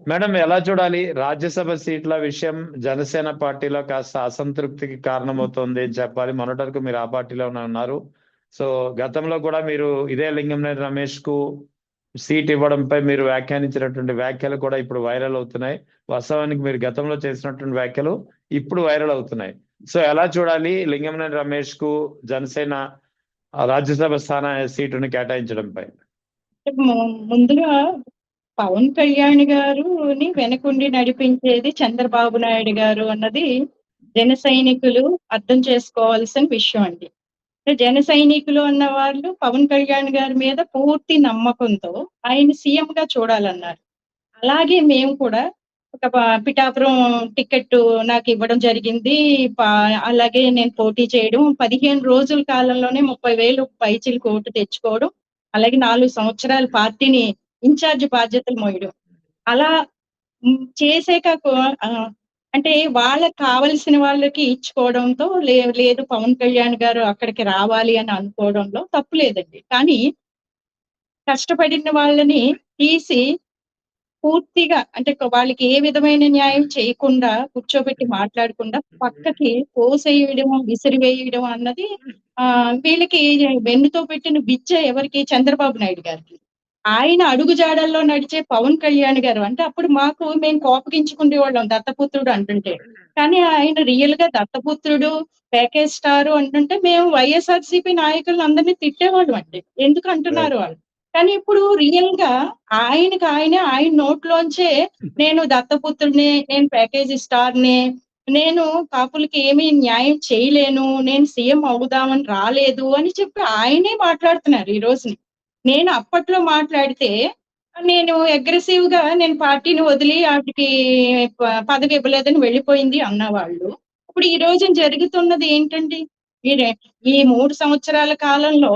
Madam ఎలా చూడాలి రాజ్యసభ సీట్ల విషయం జనసేన పార్టీలో కాస్త అసంతృప్తికి కారణమవుతోంది అని చెప్పాలి. మొన్నటి వరకు మీరు ఆ పార్టీలోనే ఉన్నారు. సో గతంలో కూడా మీరు ఇదే లింగంనేని రమేష్ కు సీట్ ఇవ్వడంపై మీరు వ్యాఖ్యానించినటువంటి వ్యాఖ్యలు కూడా ఇప్పుడు వైరల్ అవుతున్నాయి. వాస్తవానికి మీరు గతంలో చేసినటువంటి వ్యాఖ్యలు ఇప్పుడు వైరల్ అవుతున్నాయి. సో ఎలా చూడాలి లింగంనేని రమేష్ కు జనసేన రాజ్యసభ స్థాన సీటును కేటాయించడంపై? ముందుగా పవన్ కళ్యాణ్ గారుని వెనకుండి నడిపించేది చంద్రబాబు నాయుడు గారు అన్నది జన సైనికులు అర్థం చేసుకోవాల్సిన విషయం అండి. జన సైనికులు అన్న వాళ్ళు పవన్ కళ్యాణ్ గారి మీద పూర్తి నమ్మకంతో ఆయన సీఎం గా చూడాలన్నారు. అలాగే మేము కూడా ఒక పిఠాపురం టికెట్ నాకు ఇవ్వడం జరిగింది. అలాగే నేను పోటీ చేయడం 15 రోజుల కాలంలోనే 30,000 పైచిలకు ఓటు తెచ్చుకోవడం, అలాగే 4 సంవత్సరాల పార్టీని ఇన్ఛార్జ్ బాధ్యతలు మోయడం. అలా చేసాక అంటే వాళ్ళకి కావలసిన వాళ్ళకి ఇచ్చుకోవడంతో లేదు పవన్ కళ్యాణ్ గారు అక్కడికి రావాలి అని అనుకోవడంలో తప్పు లేదండి. కానీ కష్టపడిన వాళ్ళని తీసి పూర్తిగా అంటే వాళ్ళకి ఏ విధమైన న్యాయం చేయకుండా కూర్చోబెట్టి మాట్లాడకుండా పక్కకి తోసేయడం, విసిరివేయడం అన్నది వీళ్ళకి వెన్నుతో పెట్టిన బిచ్చ ఎవరికి? చంద్రబాబు నాయుడు గారికి. ఆయన అడుగుజాడల్లో నడిచే పవన్ కళ్యాణ్ గారు అంటే అప్పుడు మేము కోపగించుకునే వాళ్ళం దత్తపుత్రుడు అంటుంటే. కానీ ఆయన రియల్ గా దత్తపుత్రుడు, ప్యాకేజ్ స్టార్ అంటుంటే మేము వైఎస్ఆర్సీపీ నాయకులను అందరినీ తిట్టేవాళ్ళం అండి. ఎందుకు అంటున్నారు వాళ్ళు? కానీ ఇప్పుడు రియల్ గా ఆయన నోట్లోంచే నేను దత్తపుత్రుడిని, నేను ప్యాకేజీ స్టార్ని, నేను కాపులకి ఏమీ న్యాయం చేయలేను, నేను సీఎం అవుదామని రాలేదు అని చెప్పి ఆయనే మాట్లాడుతున్నారు ఈ రోజుని. నేను అప్పట్లో మాట్లాడితే నేను అగ్రెసివ్ గా నేను పార్టీని వదిలి వాటికి పదవి ఇవ్వలేదని వెళ్ళిపోయింది అన్నవాళ్ళు. ఇప్పుడు ఈ రోజు జరుగుతున్నది ఏంటండి? ఈ 3 సంవత్సరాల కాలంలో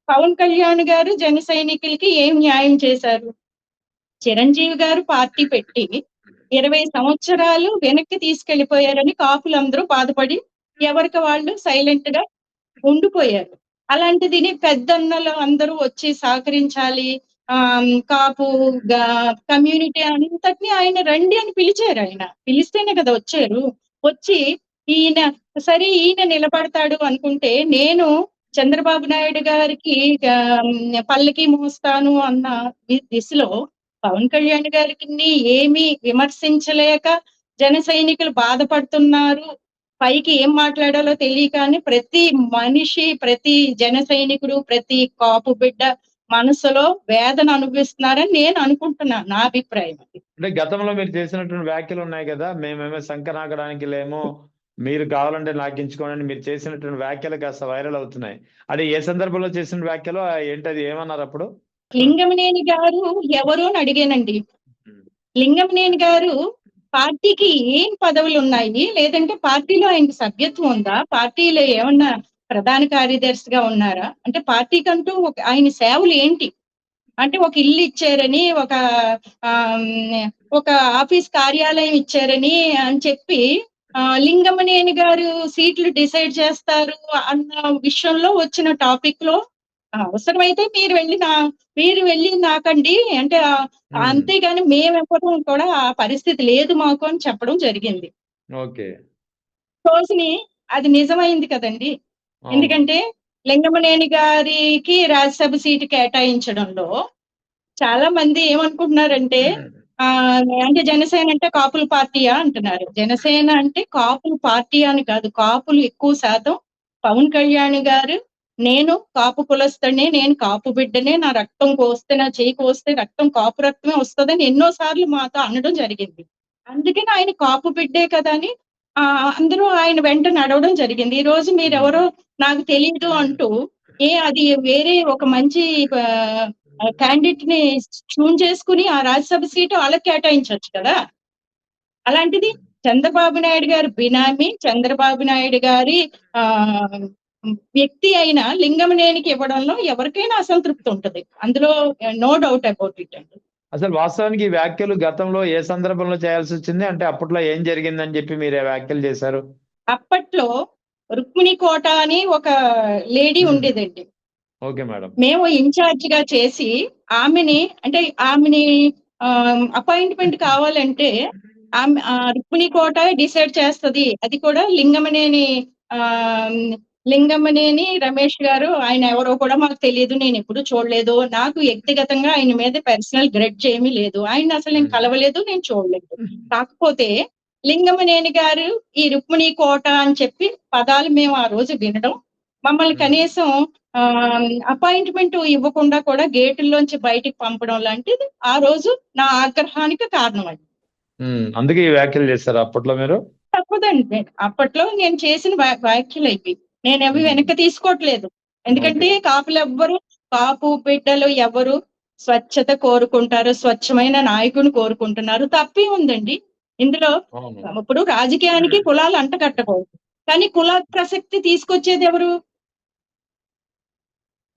పవన్ కళ్యాణ్ గారు జన సైనికులకి ఏం న్యాయం చేశారు? చిరంజీవి గారు పార్టీ పెట్టి 20 సంవత్సరాలు వెనక్కి తీసుకెళ్లిపోయారని కాపులందరూ బాధపడి ఎవరికి వాళ్ళు సైలెంట్ గా ఉండిపోయారు. అలాంటిది పెద్దన్నలు అందరూ వచ్చి సహకరించాలి, కాపు కమ్యూనిటీ అంతటిని ఆయన రండి అని పిలిచారు. ఆయన పిలిస్తేనే కదా వచ్చారు. వచ్చి ఈయన నిలబడతాడు అనుకుంటే నేను చంద్రబాబు నాయుడు గారికి పల్లకి మోస్తాను అన్న దిశలో పవన్ కళ్యాణ్ గారికి ఏమీ విమర్శించలేక జన సైనికులు బాధపడుతున్నారు, పైకి ఏం మాట్లాడాలో తెలియక అని ప్రతి మనిషి, ప్రతి జన సైనికుడు, ప్రతి కాపు బిడ్డ మనసులో వేదన అనుభవిస్తున్నారని నేను అనుకుంటున్నాను. నా అభిప్రాయం. అంటే గతంలో మీరు చేసినటువంటి వ్యాఖ్యలు ఉన్నాయి కదా, మేమేమో సంకనాకడానికి లేమో, మీరు కావాలంటే నాకించుకోండి, మీరు చేసినటువంటి వ్యాఖ్యలు కాస్త వైరల్ అవుతున్నాయి. అది ఏ సందర్భంలో చేసిన వ్యాఖ్యలు ఏంటది, ఏమన్నారు అప్పుడు? లింగమనేని గారు ఎవరు అని అడిగానండి. లింగమనేని గారు పార్టీకి ఏం పదవులు ఉన్నాయి, లేదంటే పార్టీలో ఆయనకి సభ్యత్వం ఉందా, పార్టీలో ఏమన్నా ప్రధాన కార్యదర్శిగా ఉన్నారా, అంటే పార్టీకంటూ ఆయన సేవలు ఏంటి అంటే ఒక ఇల్లు ఇచ్చారని, ఒక ఆఫీస్ కార్యాలయం ఇచ్చారని అని చెప్పి లింగమనేని గారు సీట్లు డిసైడ్ చేస్తారు అన్న విషయంలో వచ్చిన టాపిక్ లో అవసరమైతే మీరు వెళ్ళి నాకండి అంటే అంతేగాని మేము ఇవ్వడం కూడా ఆ పరిస్థితి లేదు మాకు అని చెప్పడం జరిగింది. రోజుని అది నిజమైంది కదండి. ఎందుకంటే లింగమనేని గారికి రాజ్యసభ సీటు కేటాయించడంలో చాలా మంది ఏమనుకుంటున్నారంటే అంటే జనసేన అంటే కాపుల పార్టీయా అంటున్నారు. జనసేన అంటే కాపుల పార్టీ అని కాదు, కాపులు ఎక్కువ శాతం పవన్ కళ్యాణ్ గారు నేను కాపు కులస్తుడిని, నేను కాపు బిడ్డనే, నా రక్తం కోస్తే, నా చేయి కోస్తే రక్తం కాపు రక్తమే వస్తుందని ఎన్నోసార్లు మాతో అనడం జరిగింది. అందుకని ఆయన కాపు బిడ్డే కదా అని అందరూ ఆయన వెంట నడవడం జరిగింది. ఈ రోజు మీరెవరో నాకు తెలియదు అంటూ అది వేరే ఒక మంచి క్యాండిడేట్ ని చూన్ చేసుకుని ఆ రాజ్యసభ సీటు వాళ్ళకి కేటాయించవచ్చు కదా. అలాంటిది చంద్రబాబు నాయుడు గారి బినామీ, చంద్రబాబు నాయుడు గారి వ్యక్తి అయిన లింగమనేనికి ఇవ్వడంలో ఎవరికైనా అసంతృప్తి ఉంటుంది. అందులో నో డౌట్ అబౌట్ ఇట్ అండి. అసలు వాస్తవానికి ఈ వ్యాఖ్యలు గతంలో ఏ సందర్భంలో చేయాల్సి వచ్చింది, అంటే అప్పట్లో ఏం జరిగిందని చెప్పి మీరు వ్యాఖ్యలు చేశారు? అప్పట్లో రుక్మిణి కోట అని ఒక లేడీ ఉండేదండి. Okay madam. మేము ఇన్ఛార్జ్ గా చేసి ఆమెని అపాయింట్మెంట్ కావాలంటే రుక్మిణి కోట డిసైడ్ చేస్తది. అది కూడా లింగమనేని రమేష్ గారు, ఆయన ఎవరో కూడా మాకు తెలియదు, నేను ఎప్పుడు చూడలేదు. నాకు వ్యక్తిగతంగా ఆయన మీద పర్సనల్ గ్రెడ్జ్ ఏమీ లేదు. ఆయన అసలు నేను కలవలేదు, నేను చూడలేదు. కాకపోతే లింగమనేని గారు ఈ రుక్మిణి కోట అని చెప్పి పదాలు మేము ఆ రోజు వినడం, మమ్మల్ని కనీసం అపాయింట్మెంట్ ఇవ్వకుండా కూడా గేటుల్లోంచి బయటికి పంపడం లాంటిది ఆ రోజు నా ఆగ్రహానికి కారణం అండి. అందుకే ఈ వ్యాఖ్యలు చేశారు అప్పట్లో మీరు? తప్పదండి, అప్పట్లో నేను చేసిన వ్యాఖ్యలు అయిపోయి నేను అవి వెనక్కి తీసుకోవట్లేదు. ఎందుకంటే కాపులు ఎవ్వరు, కాపు బిడ్డలు ఎవరు స్వచ్ఛత కోరుకుంటారు, స్వచ్ఛమైన నాయకుని కోరుకుంటున్నారు. తప్పే ఉందండి ఇందులో. ఇప్పుడు రాజకీయానికి కులాలు అంటకట్టకూడదు, కానీ కుల ప్రసక్తి తీసుకొచ్చేది ఎవరు?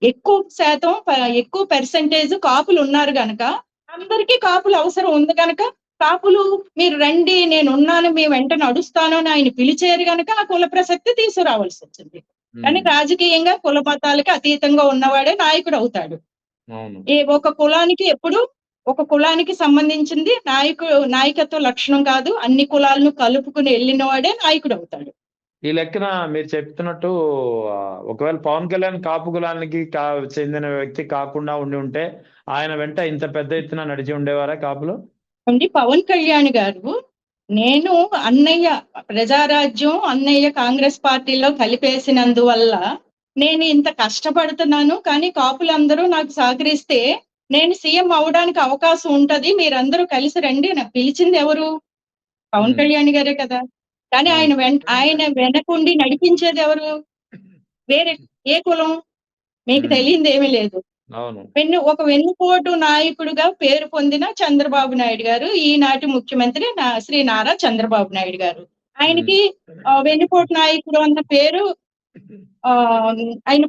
ఎక్కువ శాతం ఎక్కువ పర్సెంటేజ్ కాపులు ఉన్నారు గనక, అందరికీ కాపులు అవసరం ఉంది గనక, కాపులు మీరు రండి, నేను ఉన్నాను, మీ వెంట నడుస్తాను అని ఆయన పిలిచారు గనక ఆ కుల ప్రసక్తి తీసుకురావాల్సి వచ్చింది. కానీ రాజకీయంగా కుల మతాలకి అతీతంగా ఉన్నవాడే నాయకుడు అవుతాడు. ఒక కులానికి ఎప్పుడు ఒక కులానికి సంబంధించింది నాయకత్వ లక్షణం కాదు, అన్ని కులాలను కలుపుకుని వెళ్ళిన వాడే నాయకుడు అవుతాడు. ఈ లెక్కన మీరు చెప్తున్నట్టు ఒకవేళ పవన్ కళ్యాణ్ కాపు కులానికి చెందిన వ్యక్తి కాకుండా ఉండి ఉంటే ఆయన వెంట ఇంత పెద్ద ఎత్తున నడిచి ఉండేవారా కాపులు? అండి, పవన్ కళ్యాణ్ గారు, నేను అన్నయ్య ప్రజారాజ్యం, అన్నయ్య కాంగ్రెస్ పార్టీలో కలిపేసినందువల్ల నేను ఇంత కష్టపడుతున్నాను, కానీ కాపులందరూ నాకు సహకరిస్తే నేను సీఎం అవడానికి అవకాశం ఉంటది, మీరందరూ కలిసి రండి. నాకు పిలిచింది ఎవరు? పవన్ కళ్యాణ్ గారే కదా. కానీ ఆయన వెనకుండి నడిపించేది ఎవరు? వేరే ఏ కులం? మీకు తెలియంది ఏమీ లేదు. ఒక వెన్నుపోటు నాయకుడుగా పేరు పొందిన చంద్రబాబు నాయుడు గారు, ఈనాటి ముఖ్యమంత్రి శ్రీ నారా చంద్రబాబు నాయుడు గారు. ఆయనకి వెన్నుపోటు నాయకుడు అన్న పేరు ఆయన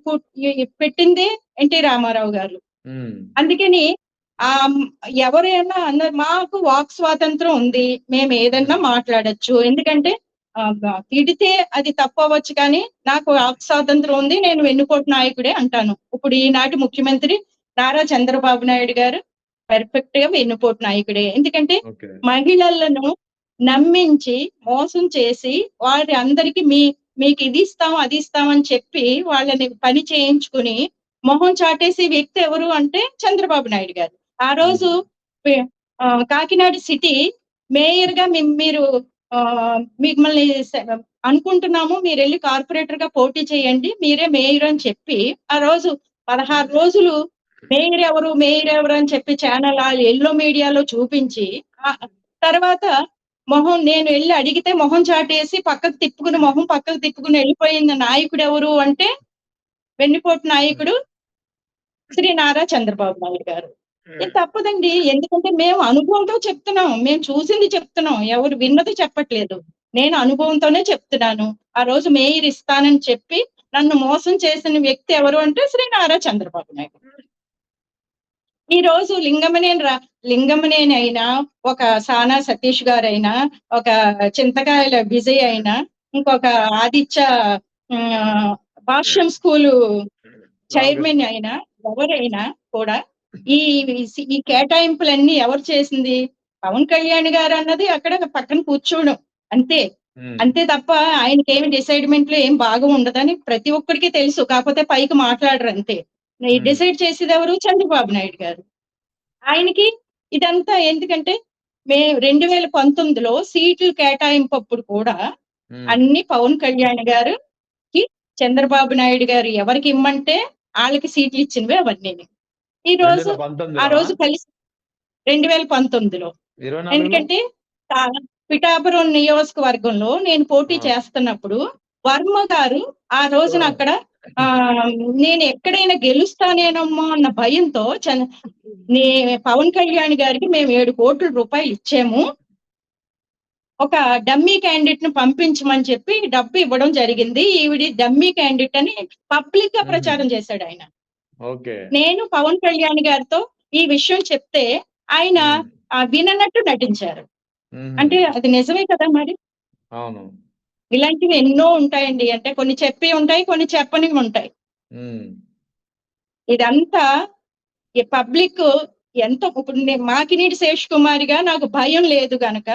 పెట్టింది ఎన్టీ రామారావు గారు. అందుకని ఎవరైనా అన్నారు, మాకు వాక్ స్వాతంత్రం ఉంది, మేము ఏదన్నా మాట్లాడచ్చు. ఎందుకంటే తిడితే అది తప్పవచ్చు, కానీ నాకు వాక్ స్వాతంత్రం ఉంది, నేను వెన్నుపోటు నాయకుడే అంటాను. ఇప్పుడు ఈనాటి ముఖ్యమంత్రి నారా చంద్రబాబు నాయుడు గారు పర్ఫెక్ట్ గా వెన్నుపోటు నాయకుడే. ఎందుకంటే మహిళలను నమ్మించి మోసం చేసి వారి అందరికి మీకు ఇది ఇస్తాం అది ఇస్తామని చెప్పి వాళ్ళని పని చేయించుకుని మొహం చాటేసి వ్యక్తి ఎవరు అంటే చంద్రబాబు నాయుడు గారు. ఆ రోజు కాకినాడ సిటీ మేయర్ గా మీరు మిమ్మల్ని అనుకుంటున్నాము, మీరు వెళ్ళి కార్పొరేటర్ గా పోటీ చేయండి, మీరే మేయర్ అని చెప్పి ఆ రోజు 16 రోజులు మేయర్ ఎవరు అని చెప్పి ఛానల్ ఎల్లో మీడియాలో చూపించి, తర్వాత నేను వెళ్ళి అడిగితే మొహం చాటేసి మొహం పక్కకు తిప్పుకుని వెళ్ళిపోయిన నాయకుడు ఎవరు అంటే వెన్నుపోటు నాయకుడు శ్రీ నారా చంద్రబాబు నాయుడు గారు. ఇది తప్పదండి, ఎందుకంటే మేము అనుభవంతో చెప్తున్నాం, మేము చూసింది చెప్తున్నాం, ఎవరు విన్నది చెప్పట్లేదు. నేను అనుభవంతోనే చెప్తున్నాను. ఆ రోజు మేయర్ ఇస్తానని చెప్పి నన్ను మోసం చేసిన వ్యక్తి ఎవరు అంటే శ్రీ నారా చంద్రబాబు నాయుడు. ఈ రోజు లింగమనేని అయినా, ఒక సానా సతీష్ గారైనా, ఒక చింతకాయల విజయ్ అయినా, ఇంకొక ఆదిత్య భాష్యం స్కూలు చైర్మన్ అయినా, ఎవరైనా కూడా ఈ కేటాయింపులన్నీ ఎవరు చేసింది? పవన్ కళ్యాణ్ గారు అన్నది అక్కడ పక్కన కూర్చోవడం అంతే తప్ప ఆయనకి ఏమి డిసైడ్మెంట్ లో ఏం బాగా ఉండదని ప్రతి ఒక్కరికి తెలుసు. కాకపోతే పైకి మాట్లాడరు అంతే. డిసైడ్ చేసేది ఎవరు? చంద్రబాబు నాయుడు గారు. ఆయనకి ఇదంతా ఎందుకంటే 2019లో సీట్లు కేటాయింపప్పుడు కూడా అన్ని పవన్ కళ్యాణ్ గారుకి చంద్రబాబు నాయుడు గారు ఎవరికి ఇమ్మంటే వాళ్ళకి సీట్లు ఇచ్చినవి అవన్నీ. ఈ రోజు ఆ రోజు కలిసి 2019లో, ఎందుకంటే పిఠాపురం నియోజకవర్గంలో నేను పోటీ చేస్తున్నప్పుడు వర్మ గారు ఆ రోజున అక్కడ నేను ఎక్కడైనా గెలుస్తానేనమ్మా అన్న భయంతో పవన్ కళ్యాణ్ గారికి మేము 7 కోట్ల రూపాయలు ఇచ్చాము, ఒక డమ్మీ క్యాండిడేట్ ను పంపించమని చెప్పి డబ్బు ఇవ్వడం జరిగింది, ఈవిడి డమ్మీ క్యాండిడేట్ అని పబ్లిక్ గా ప్రచారం చేశాడు ఆయన. నేను పవన్ కళ్యాణ్ గారితో ఈ విషయం చెప్తే ఆయన విననట్టు నటించారు. అంటే అది నిజమే కదా మరి. ఇలాంటివి ఎన్నో ఉంటాయండి. అంటే కొన్ని చెప్పి ఉంటాయి, కొన్ని చెప్పనివి ఉంటాయి. ఇదంతా పబ్లిక్ ఎంతో ఇప్పుడు మాకినీటి శేష్ కుమారిగా నాకు భయం లేదు గనక,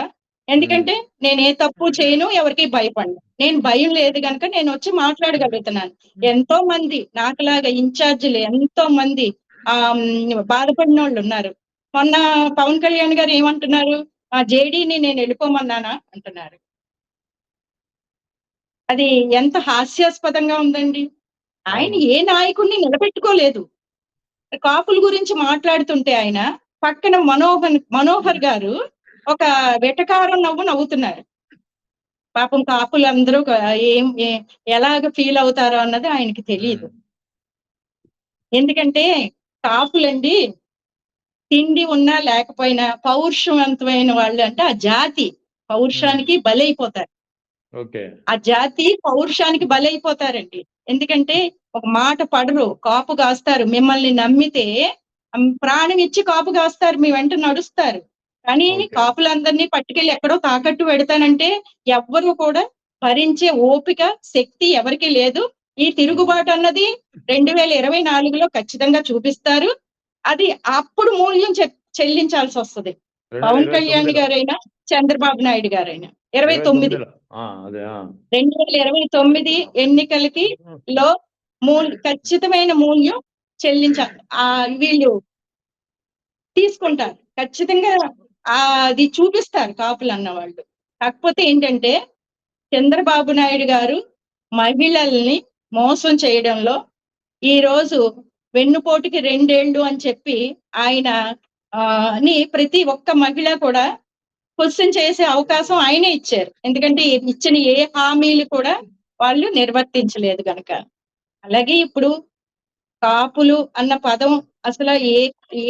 ఎందుకంటే నేను ఏ తప్పు చేయను, ఎవరికి భయపడను. నేను భయం లేదు గనక నేను వచ్చి మాట్లాడగలుగుతున్నాను. ఎంతో మంది నాకులాగా ఇన్ఛార్జీలు ఎంతో మంది బాధపడిన వాళ్ళు ఉన్నారు. మొన్న పవన్ కళ్యాణ్ గారు ఏమంటున్నారు, ఆ జేడీని నేను వెళ్ళిపోమన్నానా అంటున్నారు. అది ఎంత హాస్యాస్పదంగా ఉందండి. ఆయన ఏ నాయకుడిని నిలబెట్టుకోలేదు. కాపుల గురించి మాట్లాడుతుంటే ఆయన పక్కన మనోహర్ గారు ఒక వెటకారం నవ్వుతున్నారు. పాపం కాపులందరూ ఎలాగ ఫీల్ అవుతారో అన్నది ఆయనకి తెలియదు. ఎందుకంటే కాపులండి తిండి ఉన్నా లేకపోయినా పౌరుషవంతమైన వాళ్ళు అంటే ఆ జాతి పౌరుషానికి బలైపోతారు. ఆ జాతి పౌరుషానికి బలైపోతారండి. ఎందుకంటే ఒక మాట పడరు, కాపు కాస్తారు. మిమ్మల్ని నమ్మితే ప్రాణం ఇచ్చి కాపు కాస్తారు, మీ వెంట నడుస్తారు. కానీ కాపులందరినీ పట్టుకెళ్ళి ఎక్కడో తాకట్టు పెడతానంటే ఎవ్వరూ కూడా భరించే ఓపిక శక్తి ఎవరికి లేదు. ఈ తిరుగుబాటు అన్నది 2024లో ఖచ్చితంగా చూపిస్తారు. అది అప్పుడు మూల్యం చెల్లించాల్సి వస్తుంది. పవన్ కళ్యాణ్ గారైనా చంద్రబాబు నాయుడు గారైనా 29 2029 ఎన్నికలకి లో ఖచ్చితమైన మూల్యం చెల్లించాలి. వీళ్ళు తీసుకుంటారు ఖచ్చితంగా, అది చూపిస్తారు కాపులు అన్న వాళ్ళు. కాకపోతే ఏంటంటే చంద్రబాబు నాయుడు గారు మహిళల్ని మోసం చేయడంలో ఈ రోజు వెన్నుపోటుకి 2 ఏళ్ళు అని చెప్పి ఆయన ప్రతి ఒక్క మహిళ కూడా క్వశ్చన్ చేసే అవకాశం ఆయనే ఇచ్చారు. ఎందుకంటే ఇచ్చిన ఏ హామీలు కూడా వాళ్ళు నిర్వర్తించలేదు కనుక. అలాగే ఇప్పుడు కాపులు అన్న పదం అసలు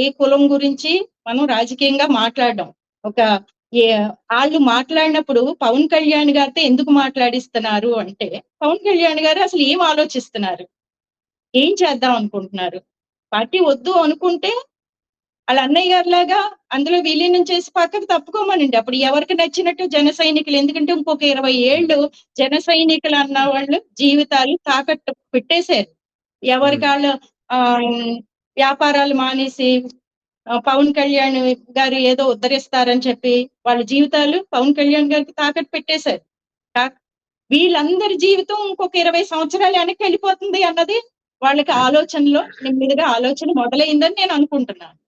ఏ కులం గురించి మనం రాజకీయంగా మాట్లాడడం. వాళ్ళు మాట్లాడినప్పుడు పవన్ కళ్యాణ్ గారితో ఎందుకు మాట్లాడిస్తున్నారు అంటే, పవన్ కళ్యాణ్ గారు అసలు ఏం ఆలోచిస్తున్నారు, ఏం చేద్దాం అనుకుంటున్నారు. పార్టీ వద్దు అనుకుంటే వాళ్ళ అన్నయ్య గారి లాగా అందులో విలీనం చేసి పక్కకు తప్పుకోమనండి. అప్పుడు ఎవరికి నచ్చినట్టు జన సైనికులు, ఎందుకంటే ఇంకొక 20 ఏళ్ళు జన సైనికులు అన్న వాళ్ళు జీవితాలు తాకట్టు పెట్టేశారు. ఎవరికాళ్ళు వ్యాపారాలు మానేసి పవన్ కళ్యాణ్ గారు ఏదో ఉద్ధరిస్తారని చెప్పి వాళ్ళ జీవితాలు పవన్ కళ్యాణ్ గారికి తాకట్టు పెట్టేశారు. వీళ్ళందరి జీవితం ఇంకొక 20 సంవత్సరాలు వెనక్కి వెళ్ళిపోతుంది అన్నది వాళ్ళకి ఆలోచనలో నెమ్మదిగా ఆలోచన మొదలైందని నేను అనుకుంటున్నాను.